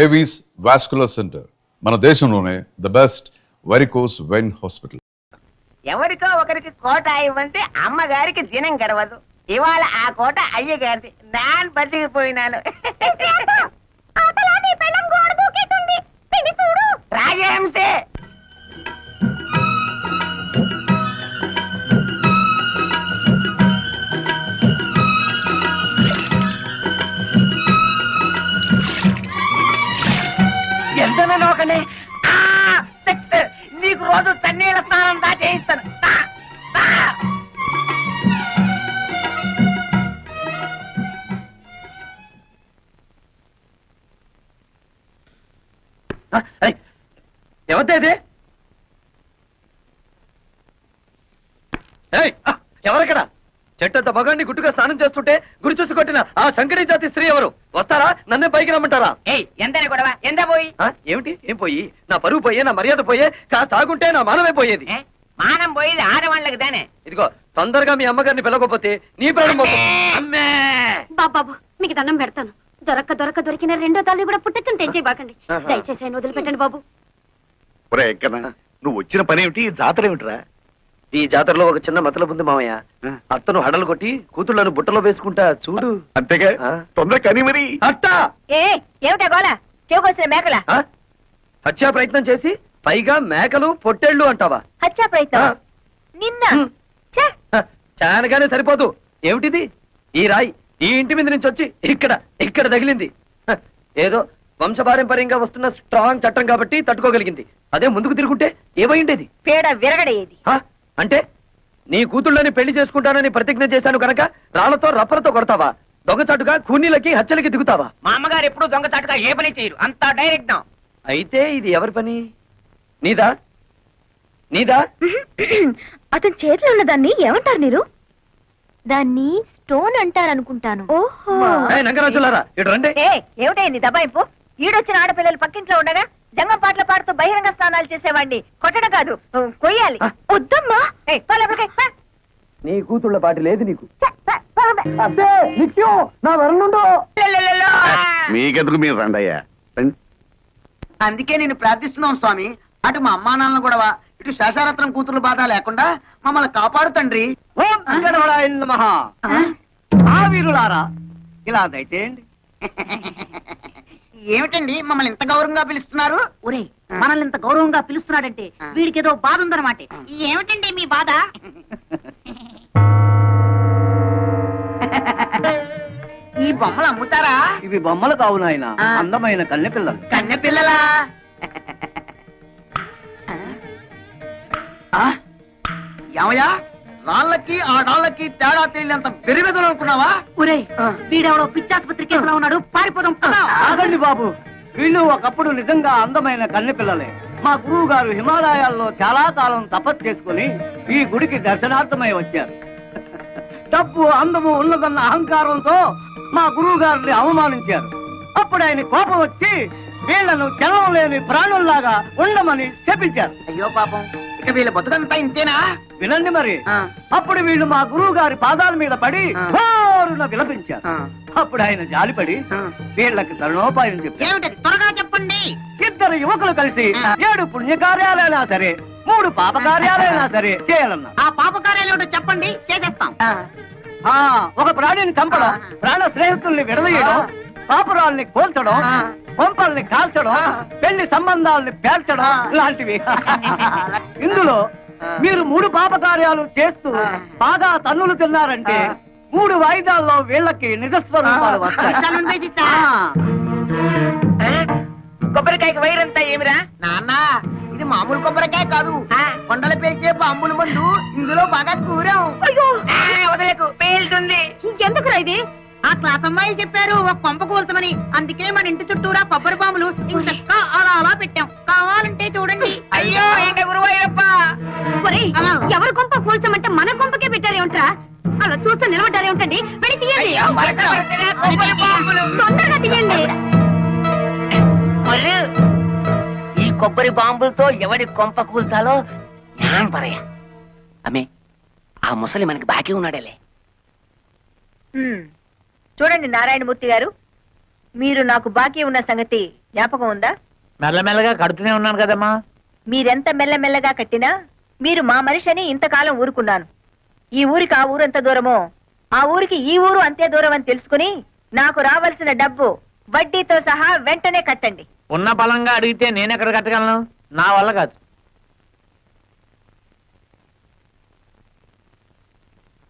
Avis vascular centre మన దేశంలోనే the best varicose vein hospital. ఎవరికో ఒకరికి కోట ఇవ్వంటే అమ్మగారికి దినం గడవదు. ఇవాళ ఆ కోట అయ్యగారిది. నాన్ బతికిపోయినాను. రాజహంసే ఎంత నోకనే సెక్స్ నీకు రోజు చన్నీళ్ళ స్నానం దా చేయిస్తాను. ఎవరిది ఎవరక్కడ? చెట్టంత మగాన్ని గుట్టుగా స్నానం చేస్తుంటే గురి చూసి కొట్టిన ఆ శంకరీ జాతి స్త్రీ ఎవరు? వస్తారా? నన్నే పైకి రమ్మంటారా? ఎంతనే గొడవ? ఎంత పోయి? ఏమిటి? ఏం పోయి? నా పరువు పోయే, నా మర్యాద పోయే, కాస్త ఆగుంటే నా మానమే పోయేది. మానం పోయేది ఆడవాళ్ళకి దానే. ఇదిగో తొందరగా మీ అమ్మగారిని పిలవకపోతే నీ ప్రాణం పోతుంది. బాబాబు మీకు దండం పెడతాను. దొరికిన రెండో తాళ్ళు కూడా పుట్టెత్తుని తెంచేయబాకండి. దయచేసి ఆయన వదిలిపెట్టండి బాబు. నువ్వు వచ్చిన పని ఏమిటి? జాతర ఏమిటిరా? ఈ జాతరలో ఒక చిన్న మతలబు ఉంది మామయ్య. అత్తను హడలు కొట్టి కూతుళ్లను బుట్టలో వేసుకుంటా చూడు. అంతేగా, తొందర కని మరి. అట్టా ఏమిటా గోళ? చెవుకొచ్చిన మేకల హత్యా ప్రయత్నం చేసి పైగా మేకలు పొట్టేళ్లు అంటావా? హత్యా ప్రయత్నం నిన్న చానగానే సరిపోదు. ఏమిటిది? ఈ రాయి ఈ ఇంటి మీద నుంచి వచ్చి ఇక్కడ తగిలింది. ఏదో వంశపారంపర్యంగా వస్తున్న స్ట్రాంగ్ చట్టం కాబట్టి తట్టుకోగలిగింది. అదే ముందుకు తిరుగుంటే ఏమైండేది? పేడ విరగడేది. అంటే నీ కూతుళ్ళని పెళ్లి చేసుకుంటానని ప్రతిజ్ఞ చేశాను కనుక రాళ్లతో రప్పలతో కొడతావా? దొంగచాటుగా కూనీలకి హత్యలకి దిగుతావా? మా అమ్మగారు ఎప్పుడు దొంగచాటుగా ఏ పని చేయరు. అంతా డైరెక్ట్. అయితే ఇది ఎవరి పని? నీదా? నీదా? అతని చేతిలో ఉన్న దాన్ని ఏమంటారు మీరు? దాన్ని స్టోన్ అంటారనుకుంటాను. ఓహో, నంగరాజులారా ఇటు రండి. ఏమిటైంది దబాయింపు? ఈడొచ్చిన ఆడపిల్లలు పక్కింట్లో ఉండగా జంగం పాటలు పాడుతూ బహిరంగ స్నానాలు చేసేవాడిని కొట్టడం కాదు, కొయ్యాలి. వద్దమ్మా. నీ కూతుళ్ళ పాటి లేదు నీకు. అబ్బే నిత్యం నా వరణుండు. మీకెందుకు మీరు రండయ్యా. అందుకే నేను ప్రార్థిస్తున్నాను స్వామి. అటు మా అమ్మా నాన్నలు గొడవ, ఇటు శేషారత్నం కూతురు బాధ లేకుండా మమ్మల్ని కాపాడు తండ్రి. వీరులారా ఇలా దయచేయండి. ఏమిటండి మమ్మల్ని ఇంత గౌరవంగా పిలుస్తున్నారు? ఒరే, మనల్ని ఇంత గౌరవంగా పిలుస్తున్నాడంటే వీడికి ఏదో బాధ ఉందన్నమాట. ఏమిటండి మీ బాధ? ఈ బొమ్మలు అమ్ముతారా? ఇవి బొమ్మలు కావు నాయన, అందమైన కన్నె పిల్లలు. కన్నె పిల్లలా? ఏమయ్యా, రాళ్ళకి ఆ రాళ్ళకి తేడా తెలియనంత వెరివెదలు అనుకున్నావా? ఒరే, వీడెవడో పిచ్చాసుపత్రి కేసులో ఉన్నాడు, పారిపోదాం. ఆగండి బాబు, వీళ్ళు ఒకప్పుడు నిజంగా అందమైన కన్నె పిల్లలే. మా గురువు గారు హిమాలయాల్లో చాలా కాలం తపస్సు చేసుకుని ఈ గుడికి దర్శనార్థమై వచ్చారు. డబ్బు అందము ఉన్నదన్న అహంకారంతో మా గురువు గారిని అవమానించారు. అప్పుడు ఆయన కోపం వచ్చి వీళ్లను చలనం లేని ప్రాణుల్లాగా ఉండమని శపించారు. అయ్యో పాపం, ఇక వీళ్ళ బతుకంతా ఇంతేనా? వినండి మరి. అప్పుడు వీళ్ళు మా గురువు గారి పాదాల మీద పడి హోరున విలపించారు. అప్పుడు ఆయన జాలిపడి వీళ్ళకి తరుణోపాయం చెప్పారు. ఏమిటది? త్వరగా చెప్పండి. ఇద్దరు యువకులు కలిసి 7 పుణ్యకార్యాలైనా సరే 3 పాపకార్యాలైనా సరే చేయాలన్నా. ఆ పాపకార్యాలు ఏమిటో చెప్పండి, చేసేస్తాం. ఒక ప్రాణిని చంపడం, ప్రాణ స్నేహితుల్ని విడదీయడం, పాపురాల్ని కోల్చడం, పంపల్ని కాల్చడం, పెళ్లి సంబంధాలని పేర్చడం లాంటివి. ఇందులో మీరు 3 పాపకార్యాలు చేస్తూ బాగా తన్నులు తిన్నారంటే 3 వాయిదాల్లో వీళ్ళకి నిజస్వరూపాలు వస్తాయి. కొబ్బరికాయకి వైరంతా ఏమిరా నాన్న, ఇది మామూలు కొబ్బరికాయ కాదు, కొండల పేల్చే బాంబుల మందు. ఇందులో బాగా కూరాం. వదలకు, పేలుతుంది. ఇంకెందుకురా ఇది? ఆ క్లాస్ అమ్మాయి చెప్పారు ఒక కొంప కూల్చమని. అందుకే మన ఇంటి చుట్టూరా కొబ్బరి బాంబులు ఇంకా అలా పెట్టాం. కావాలంటే చూడండి. అయ్యో ఏంట గురువాయూరప్ప. ఒరేయ్, ఎవరి కొంప కూల్చమంటే మన కొంపకే పెట్టారేమిట్రా? అలా చూస్తే నిలబడ్డారేమిటండి? వెళ్ళి తీయండి, తొందరగా తీయండి. ఈ కొబ్బరి బాంబులతో ఎవడి కొంప కూల్చాలో జ్ఞానం పరయ్య. అమ్మే, ఆ ముసలి మనకి బాకీ ఉన్నాడేలే. చూడండి నారాయణమూర్తి గారు, మీరు నాకు బాకీ ఉన్న సంగతి జ్ఞాపకం ఉందా? మెల్లమెల్లగా కడుతూనే ఉన్నాను కదమ్మా. మీరెంత మెల్లమెల్లగా కట్టినా మీరు మా మనిషి అని ఇంతకాలం ఊరుకున్నాను. ఈ ఊరికి ఆ ఊరు ఎంత దూరమో ఆ ఊరికి ఈ ఊరు అంతే దూరం అని తెలుసుకుని నాకు రావాల్సిన డబ్బు వడ్డీతో సహా వెంటనే కట్టండి. ఉన్న బలంగా అడిగితే నేనెక్కడ కట్టగలను? నా వల్ల కాదు.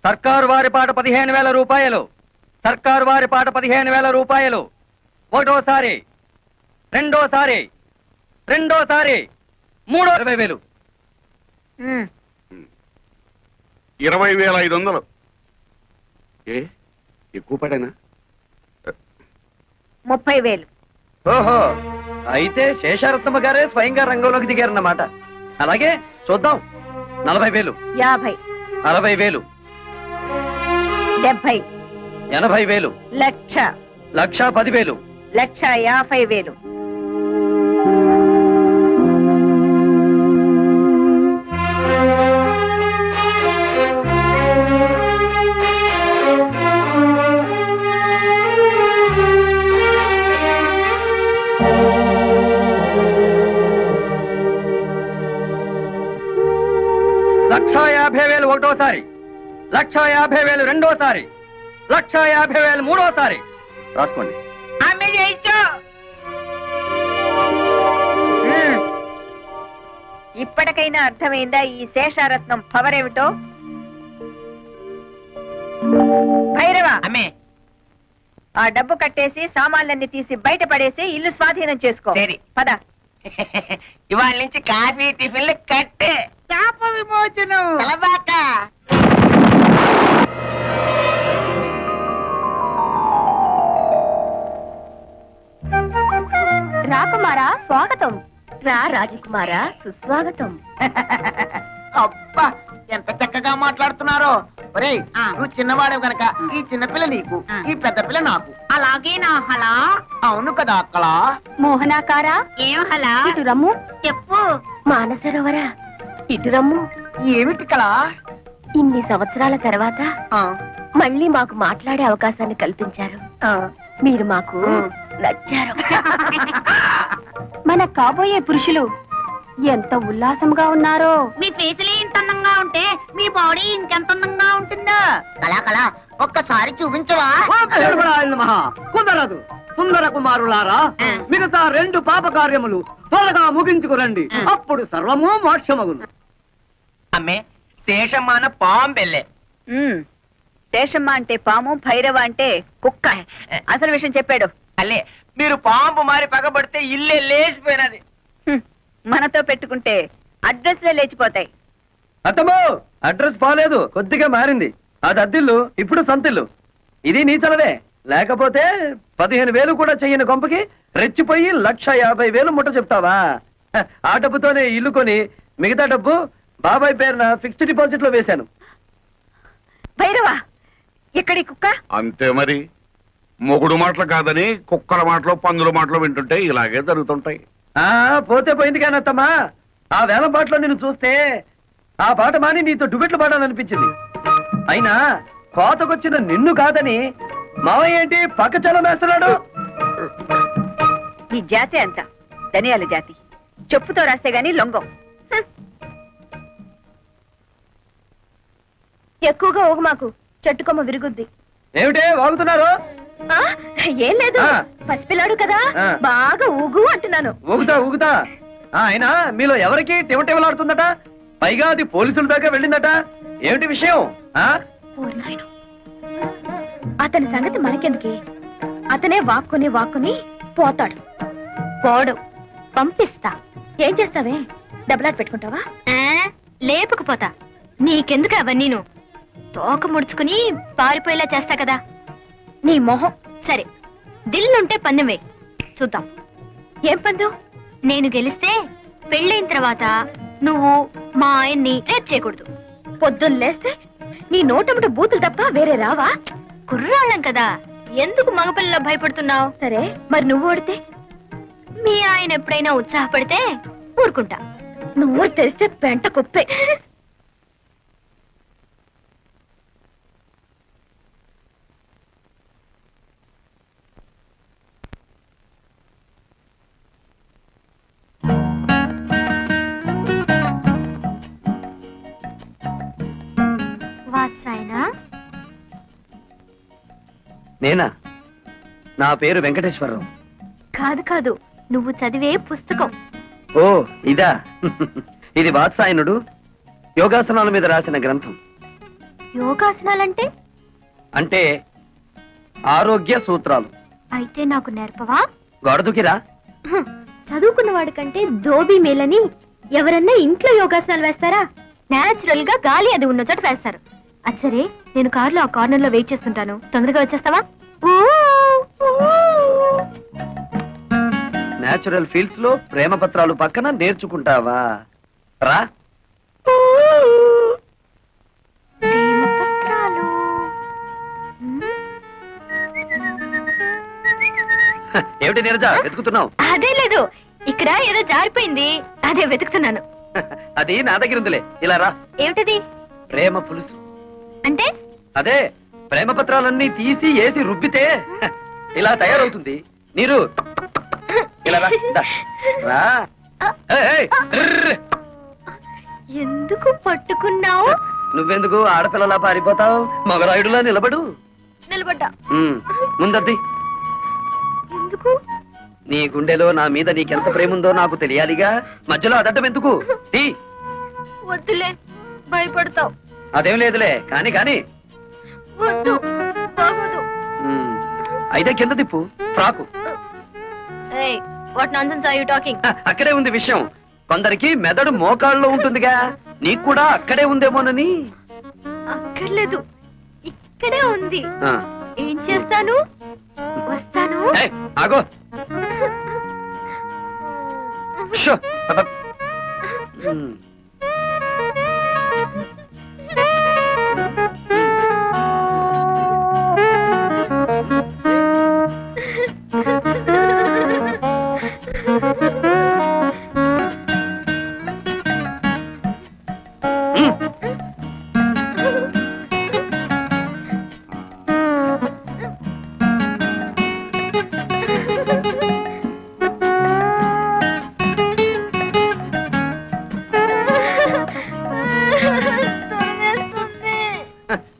సర్కారు వారి పాట 15,000 రూపాయలు. సర్కారు వారి పాట 15,000 రూపాయలు. ఒకటోసారి, రెండోసారి, మూడో 20,000. 20,500. ఏ ఎక్కువ పడేనా? 30,000. ఓహో, అయితే శేషారత్నమ్మ గారే స్వయంగా రంగంలోకి దిగారన్నమాట. అలాగే చూద్దాం. 40,000, 50, 60,000, 70, 80,000, లక్ష, 1,10,000. 1,50,000. లక్ష 50,000 ఒకటోసారి, 1,50,000 రెండోసారి, 1,50,000 మూడోసారి. రాసుకోండి. ఆమె చేయించు. ఇప్పటికైనా అర్థమైందా ఈ శేషారత్నం పవర్ ఏమిటో? భైరవ, అమ్మే ఆ డబ్బు కట్టేసి సామాన్లన్నీ తీసి బయట పడేసి ఇల్లు స్వాధీనం చేసుకో. సరే. పద. ఇవాళ నుంచి కాఫీ టిఫిన్లు కట్టే. శాప విమోచనం. తలబాక. రాకుమారా స్వాగతం. రా రాజకుమారా సుస్వాగతం. అబ్బా ఎంత చక్కగా మాట్లాడుతున్నారో. ఒరేయ్, నువ్వు చిన్నవాడు గనక ఈ చిన్నపిల్ల నీకు, ఈ పెద్ద పిల్ల నాకు. అలాగే నా హలా. అవును కదా అక్కడ. మోహనాకారా ఏం హలా? ఇటు రమ్ము. చెప్పు. మానసరోవరా ఇటు రమ్ము. ఏమిటి కళ? ఇన్ని సంవత్సరాల తర్వాత ఆ, మళ్ళీ మాకు మాట్లాడే అవకాశాన్ని కల్పించారు. ఆ, మీరు మాకు ఆ. నచ్చారు. మన కాబోయే పురుషులు ఎంత ఉల్లాసంగా ఉన్నారో. మీ ఫేసులే ఇంత అందంగా ఉంటే మీ బాడీ ఇంకెంత అందంగా ఉంటుందో. కళా కళ ఒక్కసారి చూపించవా? కుదరదు. సుందర కుమారులారా, మిగతా 2 పాప కార్యములు త్వరగా ముగించుకురండి. అప్పుడు సర్వము మోక్షమగును. అమ్మే శేషమాన పాంబెల్లే. శేషమ్మ అంటే పాము, భైరవ అంటే కుక్క. అసలు విషయం చెప్పాడు. అల్లే మీరు పాంపు మారి పగబడితే ఇల్లే లేచిపోయినది. మనతో పెట్టుకుంటే అడ్రస్లే లేచిపోతాయి. అత్తమ్మో, అడ్రస్ బాలేదు, కొద్దిగా మారింది. అది అద్దిల్లు, ఇప్పుడు సొంతిల్లు. ఇది నీ చలవే. లేకపోతే 15,000 కూడా చెయ్యని కొంపకి రెచ్చిపోయి 1,50,000 ముట్ట చెప్తావా? ఆ డబ్బుతోనే ఇల్లు కొని మిగతా డబ్బు బాబాయ్ పేరున ఫిక్స్డ్ డిపాజిట్ లో వేశాను. భైరవ, ఎక్కడి కుక్క? అంతే మరి. మొగుడు మాటలు కాదని కుక్కల మాటలు పందుల మాటలు వింటుంటే ఇలాగే జరుగుతుంటాయి. ఆ పోతే పోయింది కానీ అత్తమ్మా, ఆ వేలం పాటలో నిన్ను చూస్తే ఆ పాట మాని నీతో డుబెట్లు పాడాలనిపించింది. అయినా కోతకొచ్చిన నిన్ను కాదని మావయ్య ఏంటి పక్క చలం వేస్తున్నాడు? ఈ జాతి అంత ధనియాల జాతి. చెప్పుతో రాస్తే గాని లొంగం. ఎక్కువగా ఊగు మాకు, చెట్టుకొమ్మ విరుగుద్ది. ఏమిటే వాగుతున్నారు? ఆ, ఏం లేదు, ఆ. పసిపిల్లాడు కదా, ఆ. బాగా ఊగు అంటున్నాను. ఊగుతా ఊగుతా. అయినా మీలో ఎవరికి తివటివలాడుతుందట? పైగా అది పోలీసుల దాకా వెళ్ళిందట. ఏమిటి విషయం? ఆ ఓరి నాయనో. అతని సంగతి మనకెందుకే? అతనే వాక్కుని పోతాడు. పోడు, పంపిస్తా. ఏం చేస్తావే? డబ్బులాట పెట్టుకుంటావా? లేపుకుపోతా. నీకెందుకు అవన్నీను? తోక ముడుచుకుని పారిపోయేలా చేస్తా కదా. నీ మొహం. సరే, దిల్లుంటే పందెం వేయి, చూద్దాం. ఏం పందెం? నేను గెలిస్తే పెళ్ళైన తర్వాత నువ్వు మా ఆయన్ని రేప్ చేయకూడదు. పొద్దున్న లేస్తే నీ నోటముట బూతులు తప్ప వేరే రావా? కుర్రాళ్ళం కదా, ఎందుకు మగపిల్లలో భయపడుతున్నావు? సరే, మరి నువ్వు ఓడితే? మీ ఆయన ఎప్పుడైనా ఉత్సాహపడితే ఊరుకుంటా. నువ్వు తెరిస్తే పెంట కుప్పే. నేనా? నా పేరు వెంకటేశ్వరరావు. కాదు కాదు, నువ్వు చదివే పుస్తకం. ఓ ఇదా? ఇది వాత్సాయనుడు యోగాసనాల మీద రాసిన గ్రంథం. యోగాసనాలంటే? అంటే ఆరోగ్య సూత్రాలు. అయితే నాకు నేర్పవా? గొడదుకిరా. చదువుకున్న వాడికంటే ధోబీ మేలని ఎవరన్నా ఇంట్లో యోగాసనాలు వేస్తారా? నేచురల్ గా గాలి అది ఉన్న చోట వేస్తారు. అది సరే, నేను కారులో ఆ కార్నర్ లో వెయిట్ చేస్తుంటాను, తొందరగా వచ్చేస్తావా? నేచురల్ ఫీల్డ్స్ లో ప్రేమ పత్రాలు పక్కన నేర్చుకుంటావా? రా. ప్రేమపత్రాలు. ఏమిటి నీరజ వెతుకుతున్నావు? అదే లేదు, ఇక్కడ ఏదో జారిపోయింది, అదే వెతుకుతున్నాను. అది నా దగ్గర ఉందిలే. ఇలా రా. ఏమిటది? ప్రేమ పులుసు. అంటే? అదే ప్రేమ పత్రాలన్నీ తీసి ఏసి రుబ్బితే ఇలా తయారవుతుంది. నీరు ఇలా రా. దా. రా. ఏయ్, ఏయ్, ర్ర్. ఎందుకు పట్టుకున్నావు? నువ్వెందుకు ఆడపిల్లలా పారిపోతావు? మగరాయుడులా నిలబడు. నిలబడ్డా. ముందద్ది. ఎందుకు? నీ గుండెలో నా మీద నీకెంత ప్రేమ ఉందో నాకు తెలియాలిగా. మధ్యలో అదడ్డం ఎందుకు? తీ. వద్దులే, భయపడతావు. అదేం లేదులే, కాని కాని. వద్దు, బాగోదు. అయితే కింద తిప్పు. Frock. What nonsense are you talking? అక్కడే ఉంది విషయం. కొందరికి మెదడు మోకాళ్ళలో ఉంటుందిగా, నీకు కూడా అక్కడే ఉందేమోనని. అక్కర్లేదు, ఇక్కడే ఉంది. ఆ. ఏం చేస్తాను? వస్తాను. ఏయ్, ఆగో. షో. అబ్బ.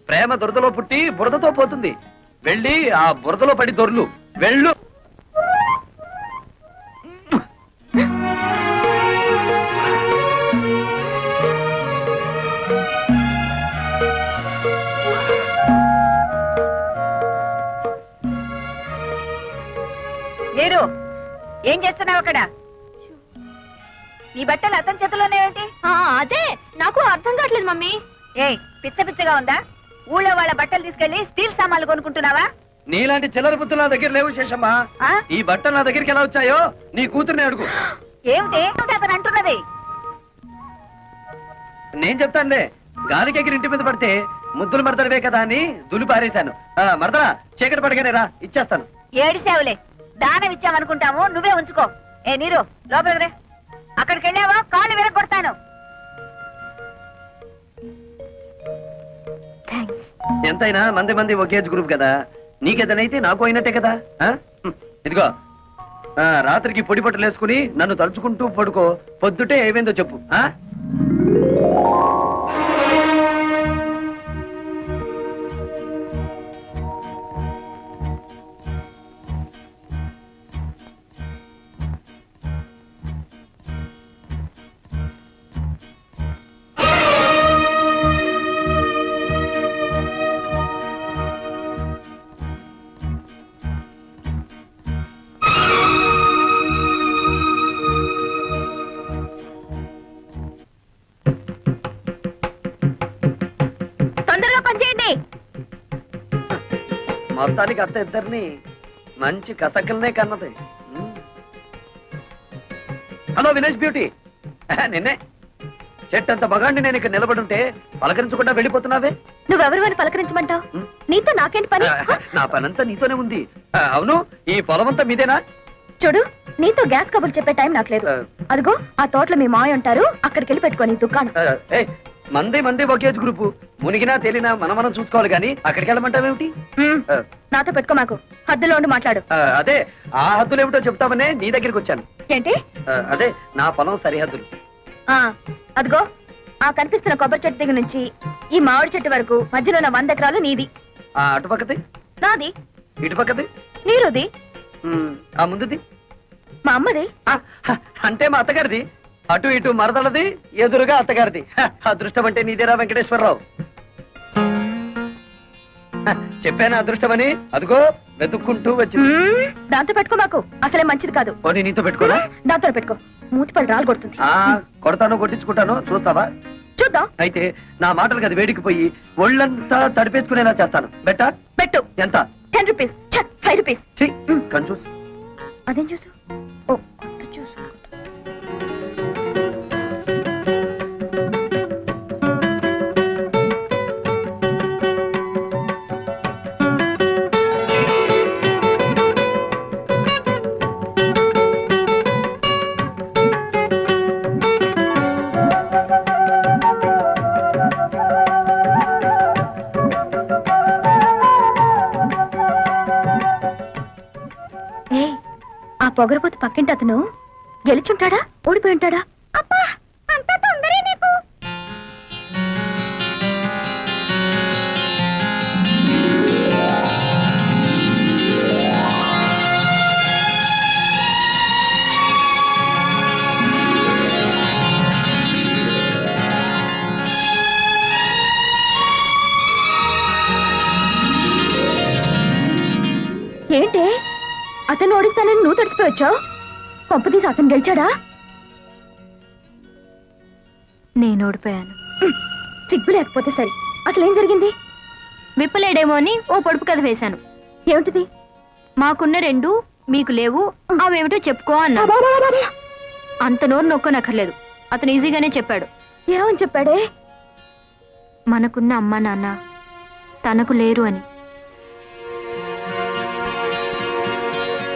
ప్రేమ దురదలో పుట్టి బురదతో పోతుంది. వెళ్ళి ఆ బురదలో పడి దొర్లు. వెళ్ళు. మీరు ఏం చేస్తున్నావు అక్కడ? ఈ బట్టలు అతని చేతిలోనే ఏంటి? అదే నాకు అర్థం కావట్లేదు మమ్మీ. ఏ పిచ్చ పిచ్చగా ఉందా? ఊళ్ళో వాళ్ళ బట్టలు తీసుకెళ్లి స్టీల్ సామాన్లు కొనుక్కుంటున్నావా? నీలాంటి చిల్లర బుద్ధులు నా దగ్గర లేవు శేషమ్మా. ఆ? ఈ బట్టలు నా దగ్గరికి ఎలా వచ్చాయో నీ కూతుర్ని అడుగు. ఏమిటి అతను అంటున్నది? నేను చెప్తానులే. గాలికి ఎగిరి ఇంటి మీద పడితే ముద్దులు మరదడవే కదా అని దులి పారేశాను. మరదరా చీకటి పడగానే రా, ఇచ్చేస్తాను. ఏడిసావులే, దానం ఇచ్చామనుకుంటాము, నువ్వే ఉంచుకో. ఏ నీరు లోపలికి రే. అక్కడికి వెళ్ళావా కాళ్ళు విరగొడతాను. థ్యాంక్స్. ఎంతైనా మంది మంది ఒకే గ్రూప్ కదా. నీకేదనైతే నాకు అయినట్టే కదా. ఇదిగో రాత్రికి పొడి పట్టులు వేసుకుని నన్ను తలుచుకుంటూ పడుకో. పొద్దుటే ఏమైందో చెప్పు. తొందరగా పనిచేయండి. మొత్తానికి అత్త ఇద్దరిని మంచి కసకల్నే కన్నది. Hello Vinesh beauty. నిన్నే చెట్టంత మగాండి నేను ఇక్కడ నిలబడుంటే పలకరించకుండా వెళ్ళిపోతున్నావే. నువ్వెవరు అని పలకరించమంటావు? నీతో నాకేంటి పని? నా పనంతా నీతోనే ఉంది. అవును, ఈ పొలమంతా మీదేనా? చూడు, నీతో గ్యాస్ కబుర్లు చెప్పే టైం నాకు లేదు. అదిగో ఆ తోటలో మీ మాయ ఉంటారు, అక్కడికి వెళ్ళి పెట్టుకోని దుకాణం. మంది మంది ఒకేజ్ గ్రూపు. మునిగినా తేలినా మనం చూసుకోవాలి గాని అక్కడికి వెళ్ళమంటావేమిటి? నాతో పెట్టుకో, మాకు హద్దులో ఉండి మాట్లాడు. అదే ఆ హద్దులు ఏమిటో చెప్తామనే నీ దగ్గరికి వచ్చాను. ఏంటి? అదే నా పొలం సరిహద్దులు. అదిగో ఆ కనిపిస్తున్న కొబ్బరి చెట్టు దగ్గర నుంచి ఈ మామిడి చెట్టు వరకు మధ్యలో ఉన్న 100 ఎకరాలు నీది. అటుపక్కది నాది. ఇటు పక్కది నీరుది ఆ ముందుది మా అమ్మది అంటే మా అత్తగారిది. అటు ఇటు మరదలది, ఎదురుగా అత్తగారిది. అదృష్టం అంటే నీదేరా వెంకటేశ్వరరావు. చెప్పానా అదృష్టమని? అదిగో వెతుక్కుంటూ వచ్చింది. దాంతో పెట్టుకో మాకు అసలే మంచిది కాదు. పోనీ నీతో పెట్టుకోరా? దాంతో పెట్టుకో, మూతిపడి రాలు కొడుతుంది. కొడతాను, కొట్టించుకుంటాను, చూస్తావా? చూద్దాం. అయితే నా మాటలు అది వేడికిపోయి ఒళ్ళంతా తడిపేసుకునేలా చేస్తాను. బెట్టా? పెట్టు. ఎంత? 10 రూపీస్. 5 రూపీస్. కన్ఫ్యూజ్. అదేం చూసు? ఓ కొత్త చూసు. ఆ పొగరపోతు పక్కింటి అతను గెలిచుంటాడా, ఓడిపోయి ఉంటాడా? అబ్బా, అంత తొందరే నీకు. ఏంటి అతను ఓడిస్తానని నువ్వు తడిసిపోయొచ్చావు? కొంపదీసి అతను గెలిచాడా? నేను ఓడిపోయాను. సిగ్గు లేకపోతే సరే. అసలు ఏం జరిగింది? విప్పలేడేమో అని ఓ పొడుపు కథ వేశాను. ఏమిటిది? మాకున్న 2 మీకు లేవు, అవేమిటో చెప్పుకో అన్నా. అంత నోరు నొక్కనక్కర్లేదు, అతను ఈజీగానే చెప్పాడు. ఏమని చెప్పాడే? మనకున్న అమ్మా నాన్న తనకు లేరు అని.